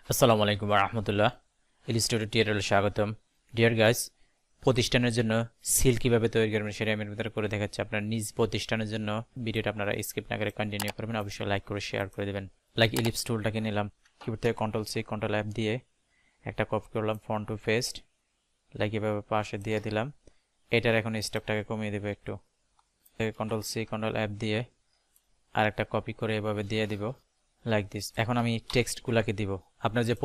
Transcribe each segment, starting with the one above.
আসসালামু আলাইকুম ওয়া রাহমাতুল্লাহ। ইলাস্ট্রেটর টিউটোরিয়ালে স্বাগতম। ডিয়ার গাইস, প্রতিষ্ঠানের জন্য সিল কিভাবে তৈরি করবেন সেটা আমি এর ভিতরে করে দেখাচ্ছি। আপনার নিজ প্রতিষ্ঠানের জন্য ভিডিওটা আপনারা স্কিপ না করে কন্টিনিউ করবেন, অবশ্যই লাইক করে শেয়ার করে দেবেন। লাইক ইলিপস টুলটাকে নিলাম, কিবোর্ড থেকে কন্ট্রোল সি কন্ট্রোল এফ দিয়ে একটা কপি করলাম, ফ্রন্ট টু পেস্ট, লাইক এভাবে পাশে দিয়ে দিলাম। এটার এখন স্টকটাকে কমিয়ে দেব একটু, কন্ট্রোল সি কন্ট্রোল এফ দিয়ে আর একটা কপি করে এভাবে দিয়ে দিব লাইক দিস। এখন আমি টেক্সটগুলোকে দিব, আপনার যে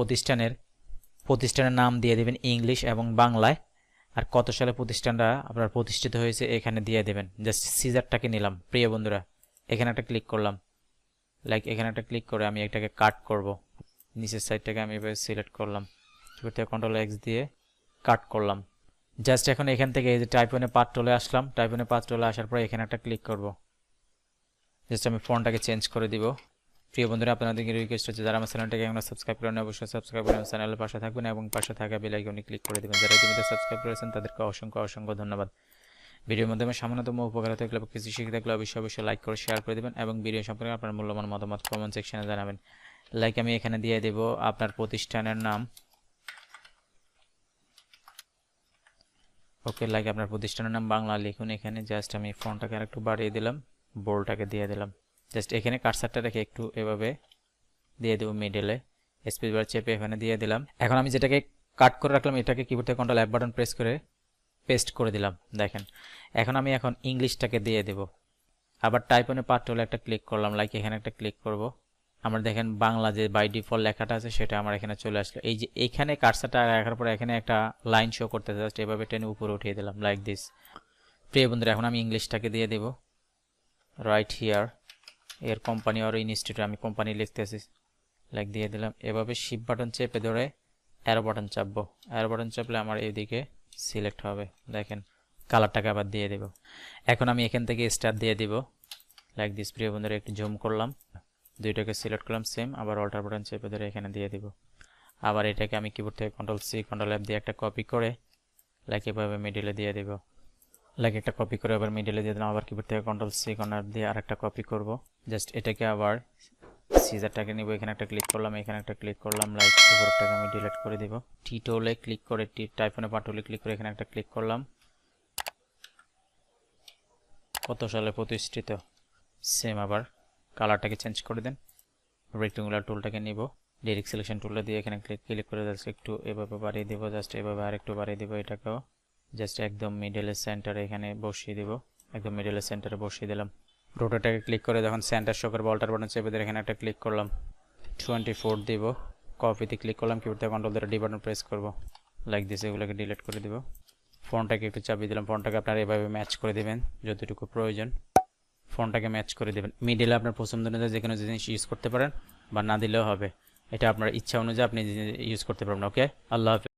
প্রতিষ্ঠানের নাম দিয়ে দেবেন ইংলিশ এবং বাংলায়, আর কত সালে প্রতিষ্ঠানটা আপনার প্রতিষ্ঠিত হয়েছে এখানে দিয়ে দেবেন। জাস্ট সিজারটাকে নিলাম প্রিয় বন্ধুরা, এখানে একটা ক্লিক করলাম, লাইক এখানে একটা ক্লিক করে আমি এটাকে কাট করব। নিচের সাইডটাকে আমি এভাবে সিলেক্ট করলাম, কিবোর্ড থেকে কন্ট্রোল এক্স দিয়ে কাট করলাম। জাস্ট এখন এখান থেকে এই যে টাইপ ওয়ানে পার্ট টুলে আসলাম, টাইপ ওয়ানে পার্ট টুলে আসার পরে এখানে একটা ক্লিক করব। জাস্ট আমি ফন্টটাকে চেঞ্জ করে দিব। প্রিয় বন্ধুরা, আপনাদেরকে রিকোয়েস্ট হচ্ছে যারা আমার চ্যানেলটাকে এখনো সাবস্ক্রাইব করেন অবশ্যই সাবস্ক্রাইব করে চ্যানেলের পাশে থাকবেন এবং পাশে থাকা বেল আইকনে ক্লিক করে দিবেন। যারা ইতিমধ্যে সাবস্ক্রাইব করেছেন তাদেরকে অসংখ্য অসংখ্য ধন্যবাদ। ভিডিওর মাধ্যমে সামান্যতম উপকার থাকলে বা কিছু শিখে থাকলে অবশ্যই লাইক করে শেয়ার করে দিবেন এবং ভিডিও সম্পর্কে আপনার মূল্যবান মতামত কমেন্ট সেকশনে জানাবেন। লাইক আমি এখানে দিয়ে দেব আপনার প্রতিষ্ঠানের নাম। ওকে, লাইক আপনার প্রতিষ্ঠানের নাম বাংলা লিখুন এখানে। জাস্ট আমি ফন্টটাকে আরেকটু বাড়িয়ে দিলাম, বোল্ডটাকে দিয়ে দিলাম। জাস্ট এখানে কার্সারটা রেখে একটু এভাবে দিয়ে দেবো মিডলে, স্পেস বার চেপে এখানে দিয়ে দিলাম। এখন আমি যেটাকে কাট করে রাখলাম এটাকে কিবোর্ড থেকে কন্ট্রোল এফ বাটন প্রেস করে পেস্ট করে দিলাম। দেখেন এখন আমি ইংলিশটাকে দিয়ে দেব। আবার টাইপ অনে পার্ট টুলে একটা ক্লিক করলাম, লাইক এখানে একটা ক্লিক করব। আমার দেখেন বাংলা যে বাই ডিফল্ট লেখাটা আছে সেটা আমার এখানে চলে আসলো। এই যে এখানে কার্সারটা রাখার পরে এখানে একটা লাইন শো করতে জাস্ট এভাবে টেনে উপরে উঠিয়ে দিলাম লাইক দিস। প্রিয় বন্ধুরা, এখন আমি ইংলিশটাকে দিয়ে দেব রাইট হিয়ার, এর কোম্পানি আর ইনস্টিটিউট, আমি কোম্পানি লিখতেছি, লাইক দিয়ে দিলাম। এভাবে শিফট বাটন চেপে ধরে অ্যারো বাটন চাপবো, অ্যারো বাটন চাপলে আমার এইদিকে সিলেক্ট হবে। দেখেন কালারটাকে আবার দিয়ে দেব। এখন আমি এখান থেকে স্টার দিয়ে দিব লাইক দিস। প্রিয় বন্ধুরা, একটু জুম করলাম, দুইটাকে সিলেক্ট করলাম সেম, আবার অল্টার বাটন চেপে ধরে এখানে দিয়ে দিব। আবার এটাকে আমি কিবোর্ড থেকে কন্ট্রোল সি কন্ট্রোল এফ দিয়ে একটা কপি করে লাইক এভাবে মিডিলে দিয়ে দিব। লাইক একটা কপি করে আবার মিডিলে দিয়ে দিলাম, আবার কিবোর্ড থেকে কন্ট্রোল সি কন্ট্রোল এফ দিয়ে আর একটা কপি করব। জাস্ট এটাকে আবার সিজারটাকে নিব, এখানে একটা ক্লিক করলাম, এখানে একটা ক্লিক করলাম, লাইক উপরটাকে আমি ডিলিট করে দিব। টি টুলে ক্লিক করে টাইপ অনে পার্ট টুলে ক্লিক করে এখানে একটা ক্লিক করলাম। কত সালে প্রতিষ্ঠিত সেম, আবার কালারটাকে চেঞ্জ করে দেন। রেক্টেঙ্গুলার টুলটাকে নিব, ডাইরেক্ট সিলেকশন টুলটা দিয়ে এখানে ক্লিক করে জাস্ট একটু এভাবে বাড়িয়ে দিব, জাস্ট এভাবে আর একটু বাড়িয়ে দিব। এটাকেও জাস্ট একদম মিডলের সেন্টারে এখানে বসিয়ে দিব, একদম মিডলের সেন্টারে বসিয়ে দিলাম। রোটারটাকে ক্লিক করে যখন সেন্টার শো করবে অল্টার বাটন চেপে দিয়ে এখানে একটা ক্লিক করলাম, 24 দিব। কপিতে ক্লিক করলাম, কিবোর্ড থেকে কন্ট্রোল ধরে ডি বাটন প্রেস করব লাইক দিস, এগুলোকে ডিলিট করে দিব। ফন্টটাকে একটু চাপিয়ে দিলাম, ফন্টটাকে আপনারা এভাবে ম্যাচ করে দিবেন যতটুকু প্রয়োজন, ফন্টটাকে ম্যাচ করে দেবেন। মিডিলে আপনার পছন্দ অনুযায়ী যে কোনো জিনিস ইউজ করতে পারেন বা না দিলেও হবে, এটা আপনার ইচ্ছা অনুযায়ী আপনি ইউজ করতে পারবেন। ওকে, আল্লাহ হাফেজ।